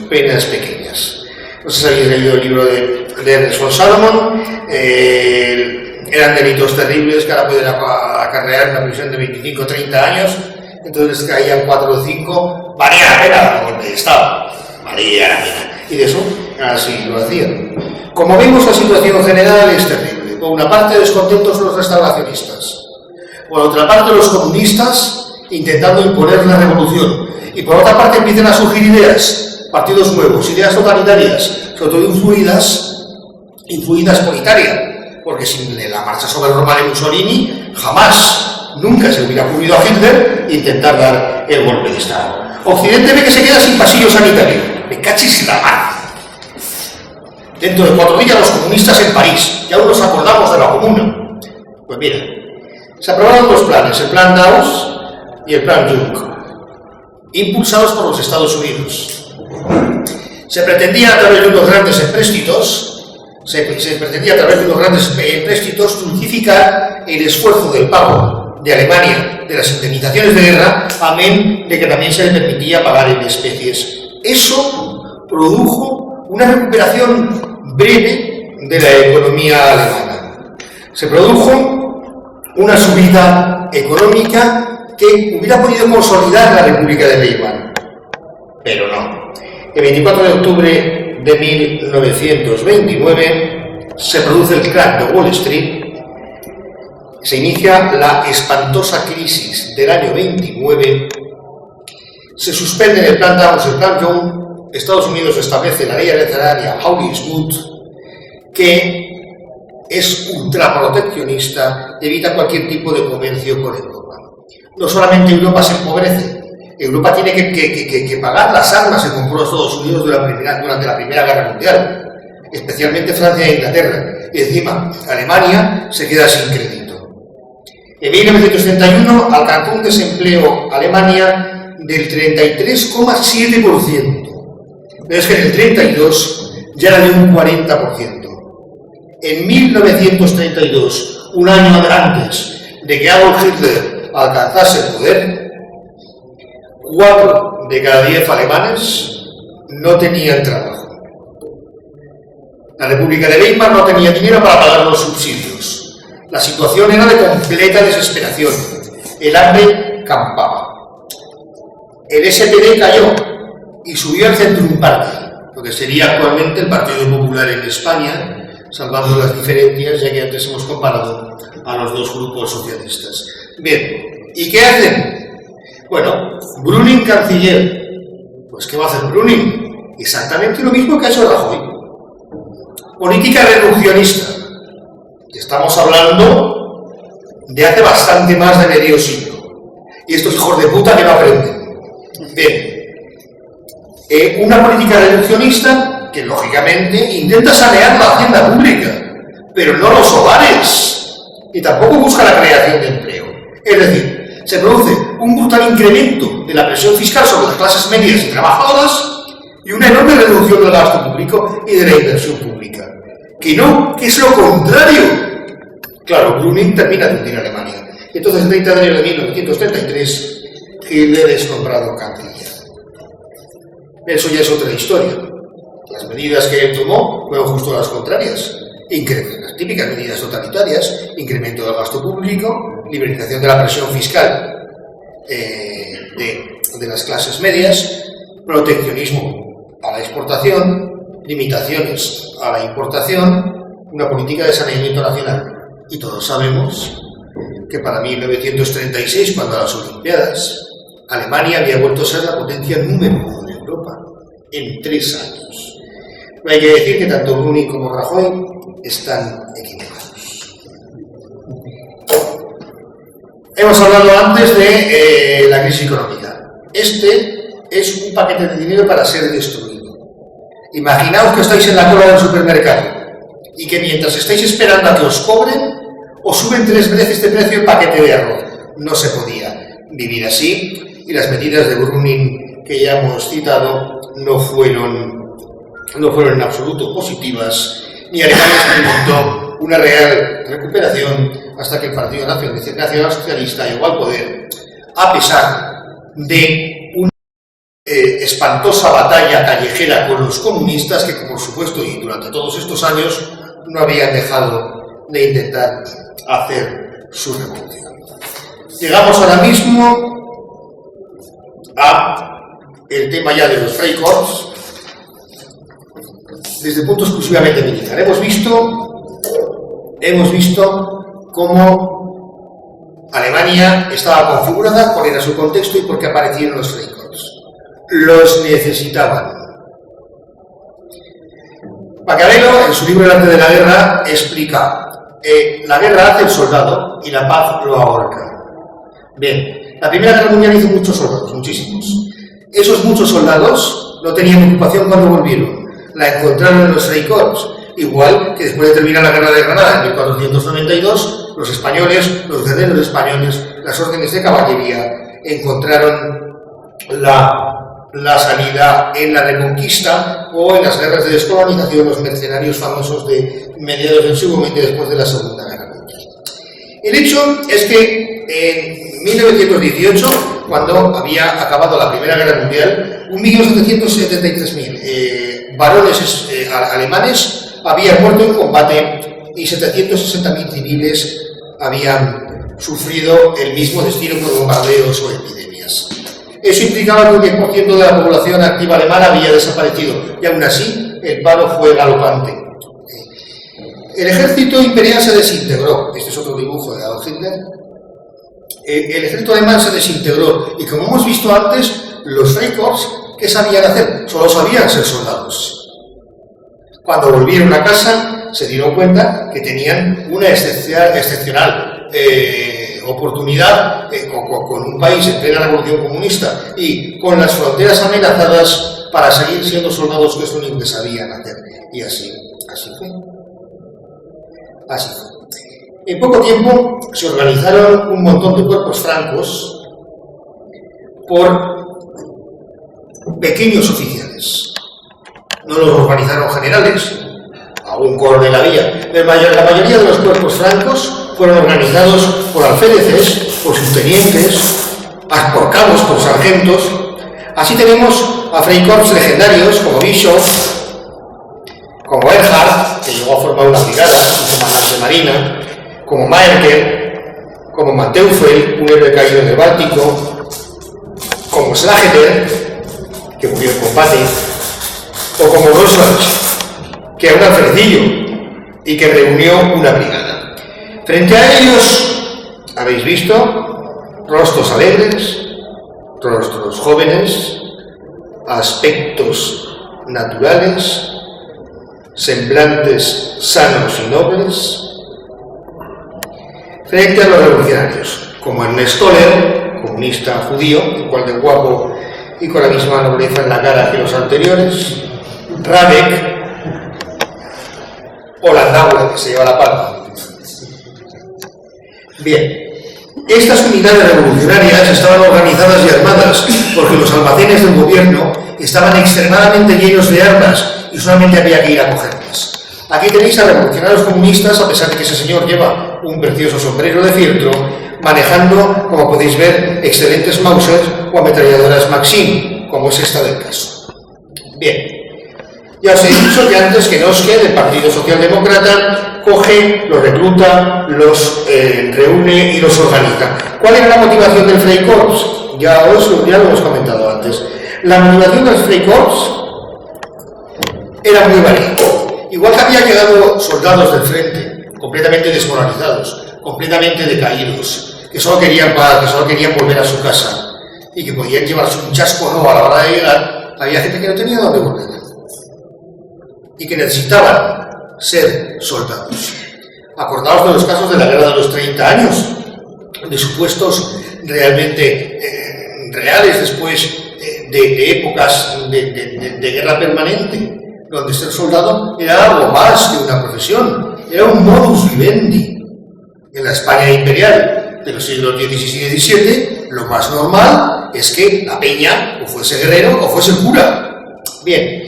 penas pequeñas. No sé si habéis leído el libro de Ernest von Salomon. Eran delitos terribles que ahora pueden acarrear una prisión de 25 o 30 años. Entonces caían 4 o 5. Valía la pena el golpe de Estado. Valía la pena. Y de eso así lo hacían. Como vemos, la situación general es terrible. Por una parte, descontentos los restauracionistas. Por otra parte, los comunistas intentando imponer la revolución. Y por otra parte, empiezan a surgir ideas, partidos nuevos, ideas totalitarias, sobre todo influidas por Italia, porque sin la marcha sobre Roma de Mussolini, jamás, nunca se le hubiera ocurrido a Hitler intentar dar el golpe de Estado. Occidente ve que se queda sin pasillo sanitario. Me cachis la mar. Dentro de 4 días los comunistas en París, ya aún nos acordamos de la Comuna. Pues mira, se aprobaron 2 planes, el plan Dawes y el plan Juncker, impulsados por los Estados Unidos. Se pretendía a través de unos grandes empréstitos, justificar el esfuerzo del pago de Alemania de las indemnizaciones de guerra, amén de que también se le permitía pagar en especies. Eso produjo una recuperación breve de la economía alemana. Se produjo una subida económica que hubiera podido consolidar la República de Weimar, pero no. El 24 de octubre de 1929 se produce el crack de Wall Street, se inicia la espantosa crisis del año 29, se suspenden el plan Dawes y el plan Young, Estados Unidos establece la ley arancelaria Hawley-Smoot, que es ultraproteccionista, evita cualquier tipo de comercio con Europa. No solamente Europa se empobrece, Europa tiene que pagar las armas que compró Estados Unidos durante la Primera Guerra Mundial, especialmente Francia e Inglaterra, y encima Alemania se queda sin crédito. En 1931 alcanzó un desempleo Alemania del 33,7%, pero es que en el 32 ya era de un 40%. En 1932, un año antes de que Adolf Hitler alcanzase el poder, 4 de cada 10 alemanes no tenían trabajo. La República de Weimar no tenía dinero para pagar los subsidios. La situación era de completa desesperación. El hambre campaba. El SPD cayó y subió al Centrum Party, lo que sería actualmente el Partido Popular en España, salvando las diferencias, ya que antes hemos comparado a los 2 grupos socialistas. Bien, ¿y qué hacen? Bueno, Brüning canciller. Pues ¿qué va a hacer Brüning? Exactamente lo mismo que ha hecho Rajoy. Política reduccionista. Estamos hablando de hace bastante más de medio siglo. Y estos hijos de puta que no aprenden. Bien, una política reduccionista que lógicamente intenta sanear la hacienda pública, pero no los hogares, y tampoco busca la creación de empleo. Es decir, se produce un brutal incremento de la presión fiscal sobre las clases medias y trabajadoras y una enorme reducción del gasto público y de la inversión pública. Que no, que es lo contrario. Claro, Brüning termina de hundir a Alemania. Entonces, el 30 de enero de 1933, Hitler es nombrado canciller. Eso ya es otra historia. Las medidas que él tomó fueron justo las contrarias. Las típicas medidas totalitarias: incremento del gasto público, liberalización de la presión fiscal de las clases medias, proteccionismo a la exportación, limitaciones a la importación, una política de saneamiento nacional. Y todos sabemos que para 1936, cuando a las Olimpiadas, Alemania había vuelto a ser la potencia número 1 de Europa en 3 años. No hay que decir que tanto Brüning como Rajoy están equivocados. Hemos hablado antes de la crisis económica. Este es un paquete de dinero para ser destruido. Imaginaos que estáis en la cola del supermercado y que mientras estáis esperando a que os cobren, os suben 3 veces de precio el paquete de arroz. No se podía vivir así, y las medidas de Brüning que ya hemos citado no fueron en absoluto positivas, ni Alemania experimentó una real recuperación hasta que el Partido Nacional Socialista llegó al poder, a pesar de una espantosa batalla callejera con los comunistas que, por supuesto, y durante todos estos años no habían dejado de intentar hacer su revolución. Llegamos ahora mismo a el tema ya de los Freikorps desde el punto exclusivamente militar. Hemos visto cómo Alemania estaba configurada, cuál era su contexto y por qué aparecieron los Freikorps. Los necesitaban. Maquiavelo, en su libro El arte de la guerra, explica: la guerra hace el soldado y la paz lo ahorca. Bien, la Primera Guerra Mundial hizo muchos soldados, muchísimos. Esos muchos soldados no tenían ocupación cuando volvieron. La encontraron en los Freikorps, igual que después de terminar la Guerra de Granada en 1492, los españoles, los guerreros españoles, las órdenes de caballería, encontraron la salida en la Reconquista o en las guerras de descolonización, los mercenarios famosos de mediados del siglo XX después de la Segunda Guerra Mundial. El hecho es que en 1918, cuando había acabado la Primera Guerra Mundial, 1.773.000 varones alemanes habían muerto en combate y 760.000 civiles habían sufrido el mismo destino por bombardeos o epidemias. Eso implicaba que un 10% de la población activa alemana había desaparecido, y aún así el paro fue galopante. El ejército imperial se desintegró. Este es otro dibujo de Adolf Hitler. El ejército alemán se desintegró, y como hemos visto antes, los Freikorps, ¿qué sabían hacer? Solo sabían ser soldados. Cuando volvieron a casa, se dieron cuenta que tenían una excepcional oportunidad con un país en plena revolución comunista y con las fronteras amenazadas para seguir siendo soldados, que es lo único que sabían hacer. Y así fue. Así fue. En poco tiempo se organizaron un montón de cuerpos francos por pequeños oficiales. No los organizaron generales, algún coronel había. La mayoría de los cuerpos francos fueron organizados por alféreces, por subtenientes, por cabos, por sargentos. Así tenemos a Freikorps legendarios como Bischoff, como Erhard, que llegó a formar una brigada, un comandante de marina, como Maerker, como Manteuffel, un héroe caído en el Báltico, como Schlageter, que murió en combate, o como Roswell, que era un alfredillo y que reunió una brigada. Frente a ellos, habéis visto rostros alegres, rostros jóvenes, aspectos naturales, semblantes sanos y nobles, frente a los revolucionarios, como Ernst Toller, comunista judío, igual de guapo y con la misma nobleza en la cara que los anteriores, Radek o Landauer, que se lleva la palma. Bien, estas unidades revolucionarias estaban organizadas y armadas porque los almacenes del gobierno estaban extremadamente llenos de armas y solamente había que ir a cogerlas. Aquí tenéis a revolucionarios comunistas, a pesar de que ese señor lleva un precioso sombrero de fieltro, manejando, como podéis ver, excelentes Mauser o ametralladoras Maxim, como es esta del caso. Bien, ya os he dicho que antes que Noske, del Partido Socialdemócrata, coge, los recluta, los reúne y los organiza. ¿Cuál era la motivación del Freikorps? Ya lo hemos comentado antes. La motivación del Freikorps era muy variada. Igual que había llegado soldados del frente, completamente desmoralizados, completamente decaídos, que solo querían paz, que solo querían volver a su casa y que podían llevarse un chasco no a la hora de llegar, había gente que no tenía dónde volver y que necesitaban ser soldados. Acordaos de los casos de la guerra de los 30 años, de supuestos realmente reales después de épocas de guerra permanente, donde ser soldado era algo más que una profesión, era un modus vivendi. En la España imperial de los siglos XVI y XVII, lo más normal es que la peña o fuese guerrero o fuese cura. Bien,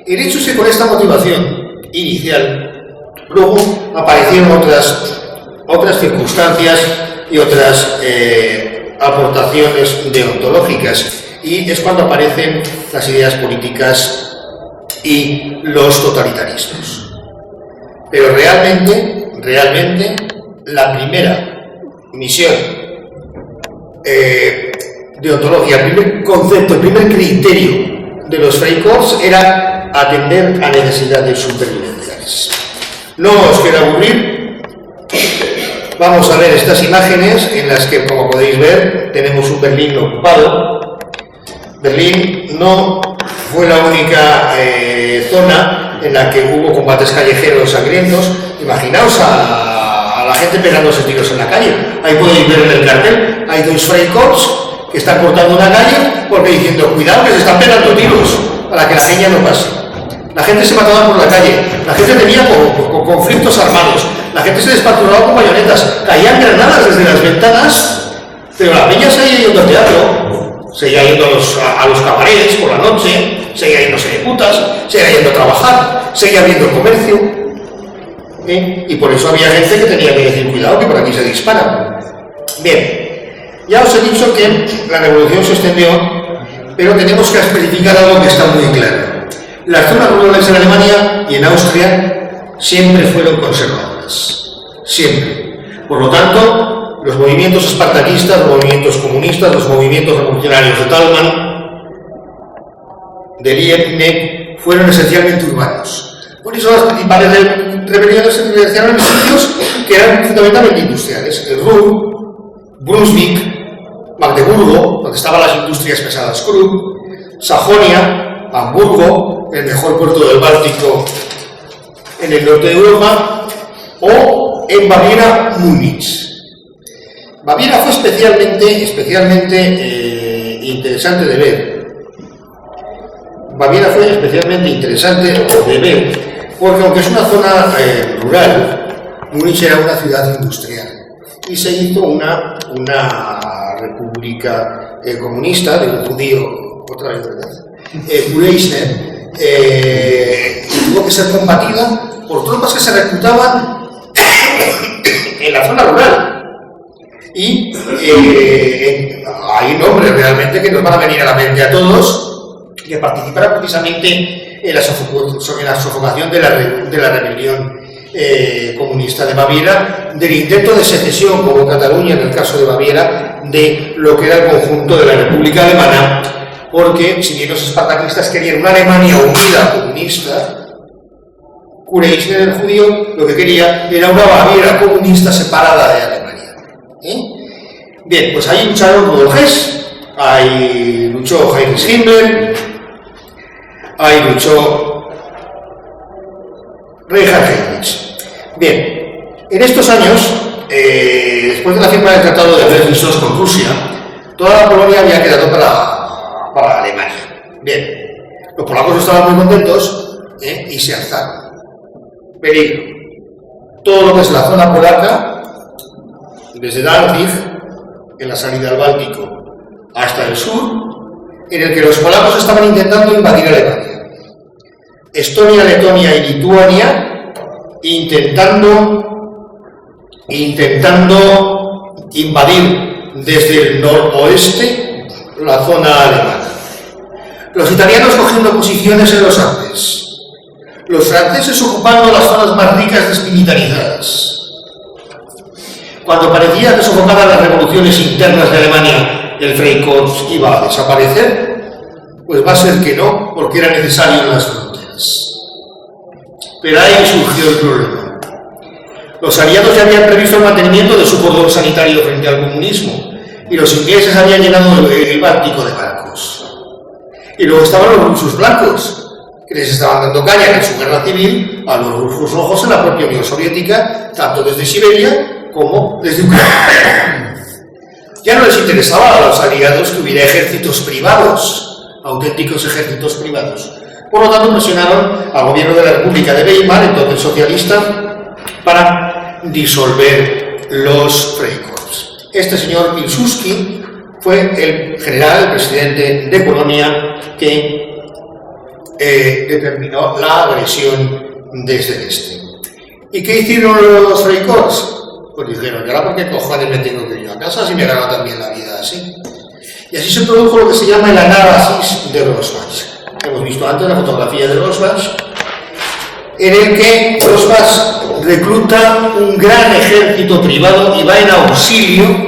el hecho es que con esta motivación inicial, luego aparecieron otras circunstancias y otras aportaciones deontológicas, y es cuando aparecen las ideas políticas y los totalitarismos. Pero realmente, la primera misión deontológica, el primer concepto, el primer criterio de los Freikorps era atender a necesidades supervivenciales. No os quiero aburrir, vamos a ver estas imágenes en las que, como podéis ver, tenemos un Berlín ocupado. Berlín no fue la única zona en la que hubo combates callejeros sangrientos. Imaginaos a la gente pegándose tiros en la calle. Ahí podéis ver en el cartel, hay dos Freikorps que están cortando una calle porque diciendo, cuidado que se están pegando tiros para que la peña no pase. La gente se mataba por la calle, la gente tenía conflictos armados, la gente se despaturraba con bayonetas, caían granadas desde las ventanas, pero la peña seguía yendo al teatro, seguía yendo a los cabarets por la noche, seguía yéndose de putas, seguía yendo a trabajar, seguía habiendo comercio, y por eso había gente que tenía que decir, cuidado que por aquí se dispara. Bien, ya os he dicho que la revolución se extendió, pero tenemos que especificar algo que está muy claro. Las zonas rurales en Alemania y en Austria siempre fueron conservadoras, siempre. Por lo tanto, los movimientos espartaquistas, los movimientos comunistas, los movimientos revolucionarios de Thalmann, de Liebknecht, fueron esencialmente urbanos. Por eso las principales rebeliones se realizaron en sitios que eran fundamentalmente industriales. El Ruhr, Brunswick, Magdeburgo, donde estaban las industrias pesadas Krupp, Sajonia, Hamburgo, el mejor puerto del Báltico en el norte de Europa, o en Baviera, Múnich. Baviera fue especialmente interesante de ver. Baviera fue especialmente interesante de ver, porque aunque es una zona rural, Múnich era una ciudad industrial y se hizo una república comunista de un judío, otra vez, ¿verdad? Kureisner, tuvo que ser combatida por tropas que se reclutaban en la zona rural. Y hay nombres realmente que nos van a venir a la mente a todos, que participaron precisamente en la sofocación de la rebelión comunista de Baviera, del intento de secesión, como Cataluña en el caso de Baviera, de lo que era el conjunto de la República Alemana, porque si bien los espartaquistas querían una Alemania unida comunista, Kureisner, el judío, lo que quería era una Baviera comunista separada de Alemania. Bien, pues ahí lucharon Rudolf Hess, ahí luchó Heinrich Himmler, ahí luchó Reinhard Heydrich. Bien, en estos años, después de la firma del Tratado de Brest-Litovsk con Rusia, toda la Polonia había quedado para Alemania. Bien, los polacos estaban muy contentos y se alzaron. Peligro. Todo lo que es la zona polaca, desde Danzig, en la salida al Báltico, hasta el sur, en el que los polacos estaban intentando invadir Alemania. Estonia, Letonia y Lituania intentando intentando invadir desde el noroeste la zona alemana. Los italianos cogiendo posiciones en los Andes, los franceses ocupando las zonas más ricas desmilitarizadas. Cuando parecía que sofocaban las revoluciones internas de Alemania, el Freikorps iba a desaparecer, pues va a ser que no, porque era necesario en las fronteras. Pero ahí surgió el problema. Los aliados ya habían previsto el mantenimiento de su cordón sanitario frente al comunismo, y los ingleses habían llenado el Báltico de barcos. Y luego estaban los rusos blancos, que les estaban dando caña en su guerra civil a los rusos rojos en la propia Unión Soviética, tanto desde Siberia como desde Ucrania. Ya no les interesaba a los aliados que hubiera ejércitos privados, auténticos ejércitos privados. Por lo tanto, presionaron al gobierno de la República de Weimar, entonces socialista, para disolver los Freikorps. Este señor Pilsudski fue el general, el presidente de Polonia, que determinó la agresión desde el este. ¿Y qué hicieron los Freikorps? Pues dijeron, ¿y ahora por qué cojones me tengo que ir a casa si me gano también la vida así? Y así se produjo lo que se llama el anábasis de Rosbach. Hemos visto antes la fotografía de Rosbach, en el que Rosbach recluta un gran ejército privado y va en auxilio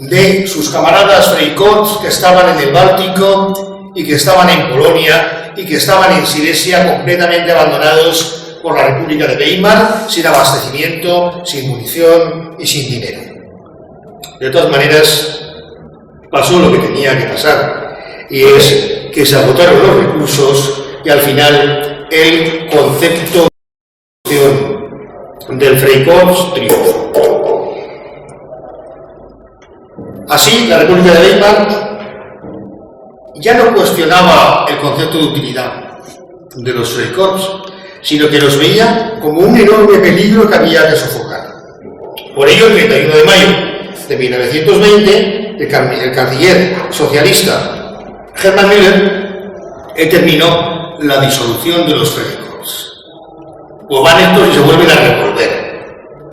de sus camaradas Freikorps que estaban en el Báltico y que estaban en Polonia y que estaban en Silesia completamente abandonados por la República de Weimar, sin abastecimiento, sin munición y sin dinero. De todas maneras, pasó lo que tenía que pasar, y es que se agotaron los recursos y al final el concepto del Freikorps triunfó. Así, la República de Weimar ya no cuestionaba el concepto de utilidad de los Freikorps, sino que los veía como un enorme peligro que había que sofocar. Por ello, el 31 de mayo de 1920, el canciller socialista Hermann Müller determinó la disolución de los Freikorps. Pues van estos y se vuelven a revolver.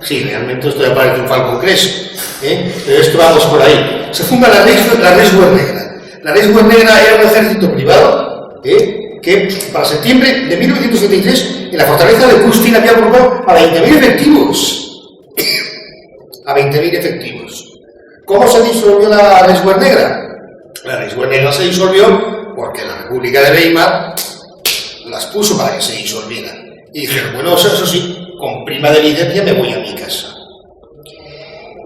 Sí, realmente esto ya parece un Falcon Crest, pero esto vamos por ahí. Se funda la Reichswehr Negra. La Reichswehr Negra era un ejército privado que para septiembre de 1973 en la fortaleza de Kustin había agrupado a 20.000 efectivos. A 20.000 efectivos. ¿Cómo se disolvió la Reichswehr Negra? La Reichswehr Negra se disolvió porque la República de Weimar las puso para que se disolvieran. Y dijeron, bueno, eso sí, con prima de licencia me voy a mi casa.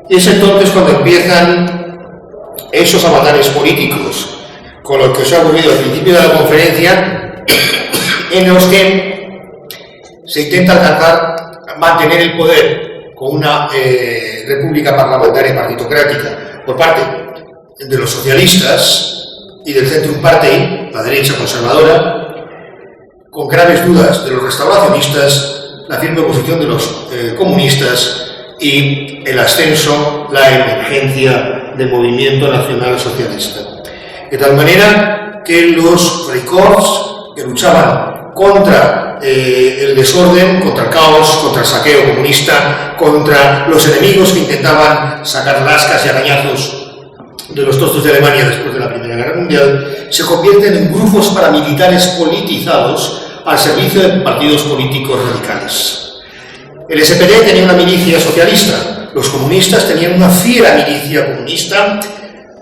Y es entonces cuando empiezan esos avatares políticos, con los que os ha ocurrido al principio de la conferencia, en los que se intenta alcanzar, mantener el poder con una república parlamentaria partitocrática por parte de los socialistas y del Centrum Partei, la derecha conservadora, con graves dudas de los restauracionistas, la firme oposición de los comunistas y el ascenso, la emergencia del movimiento nacional socialista. De tal manera que los Freikorps, que luchaban contra el desorden, contra el caos, contra el saqueo comunista, contra los enemigos que intentaban sacar lascas y arañazos de los trozos de Alemania después de la Primera Guerra Mundial, se convierten en grupos paramilitares politizados al servicio de partidos políticos radicales. El SPD tenía una milicia socialista, los comunistas tenían una fiera milicia comunista,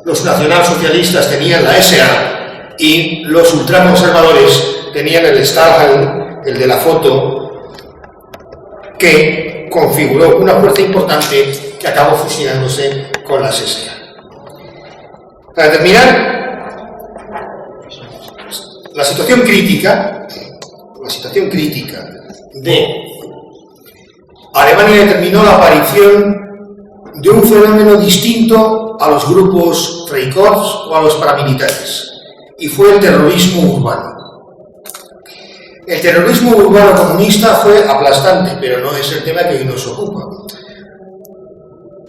los nacionalsocialistas tenían la SA y los ultraconservadores tenían el Stahlhelm, el de la foto, que configuró una fuerza importante que acabó fusionándose con las SA. Para terminar, la situación crítica de Alemania determinó la aparición de un fenómeno distinto a los grupos Freikorps o a los paramilitares, y fue el terrorismo urbano. El terrorismo urbano comunista fue aplastante, pero no es el tema que hoy nos ocupa.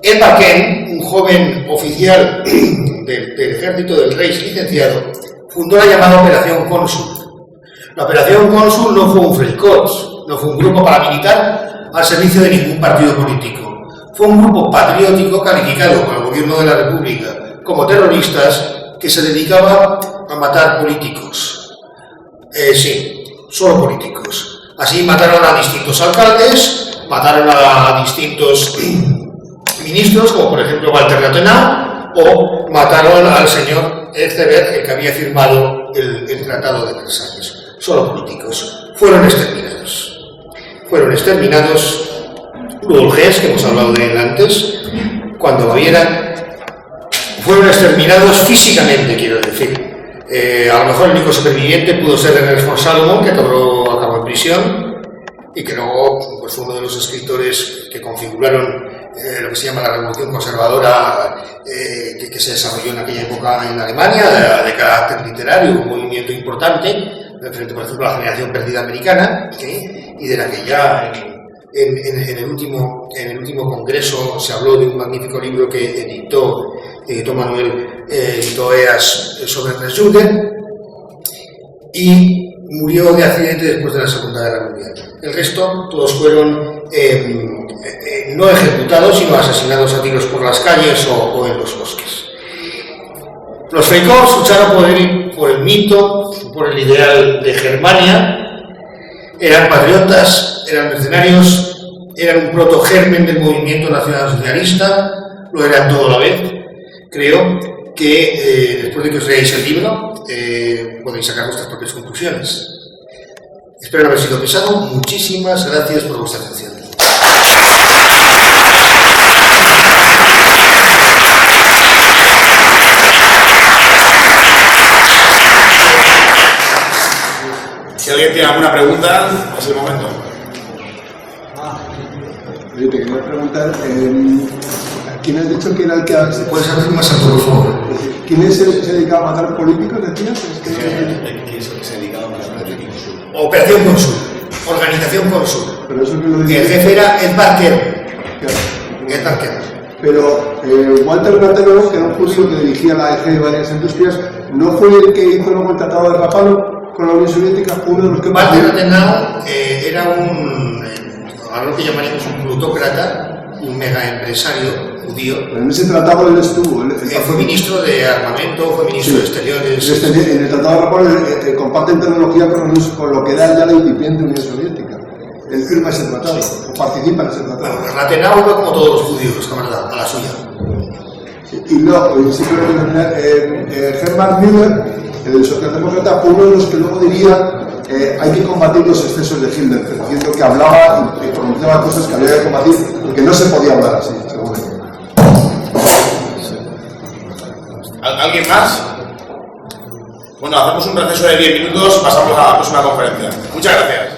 Ed Bakken, un joven oficial del ejército del Reich licenciado, fundó la llamada Operación Cónsul. La Operación Cónsul no fue un Freikorps, no fue un grupo paramilitar al servicio de ningún partido político. fue un grupo patriótico calificado por el gobierno de la República como terroristas que se dedicaba a matar políticos. Sí, solo políticos. Así mataron a distintos alcaldes, mataron a distintos ministros, como por ejemplo Walter Rathenau, o mataron al señor Ecevert, el que había firmado el Tratado de Versalles. Solo políticos. Fueron exterminados. Fueron exterminados. Rudolf Hess, que hemos hablado de él antes, cuando Baviera, fueron exterminados físicamente, quiero decir. A lo mejor el único superviviente pudo ser Ernest von Salomon, que acabó en prisión, y que luego pues, fue uno de los escritores que configuraron lo que se llama la Revolución Conservadora que se desarrolló en aquella época en Alemania, de carácter literario, un movimiento importante, referente por ejemplo a la generación perdida americana, y de la que ya en el último congreso se habló de un magnífico libro que editó Manuel Toeas sobre Resjude, y murió de accidente después de la Segunda Guerra Mundial. El resto, todos fueron no ejecutados, sino asesinados a tiros por las calles o en los bosques. Los Freikorps lucharon por el mito, por el ideal de Germania, eran patriotas, eran mercenarios, eran un protogermen del movimiento nacionalsocialista, lo eran todo a la vez. Creo que después de que os leáis el libro podéis sacar vuestras propias conclusiones. Espero no haber sido pesado. Muchísimas gracias por vuestra atención. Si alguien tiene alguna pregunta, es el momento. Oye, te quería preguntar, ¿quién has dicho que era el que... ¿Puedes hacer más alto, por favor? ¿Quién es el que se dedicaba a matar políticos, decías? ¿Quién es el que se dedicaba a matar políticos? Operación Consul, Organización Consul. Pero eso que lo dice... El jefe era Edvard Kern. Claro. Pero Walter Rathenau, que era un judío que dirigía la EG de varias industrias, ¿no fue el que hizo luego el Tratado de Rapallo con la Unión Soviética? Uno de los que... Walter Rathenau era algo que llamaríamos un plutócrata, un mega empresario judío. Pero en ese tratado él estuvo. Fue ministro de Armamento, fue ministro de Exteriores. En el Tratado de Rapallo comparten tecnología con lo que era ya la incipiente Unión Soviética. Él firma ese tratado, o participa en ese tratado. Bueno, Rathenau iba como todos los judíos, camarada, a la suya. Y luego, simplemente Hermann Müller, el socialdemócrata, fue uno de los que luego diría hay que combatir los excesos de Hitler, diciendo que hablaba y pronunciaba cosas que había que combatir, porque no se podía hablar así, según él. ¿Alguien más? Bueno, hacemos un receso de 10 minutos, pasamos a la próxima conferencia. Muchas gracias.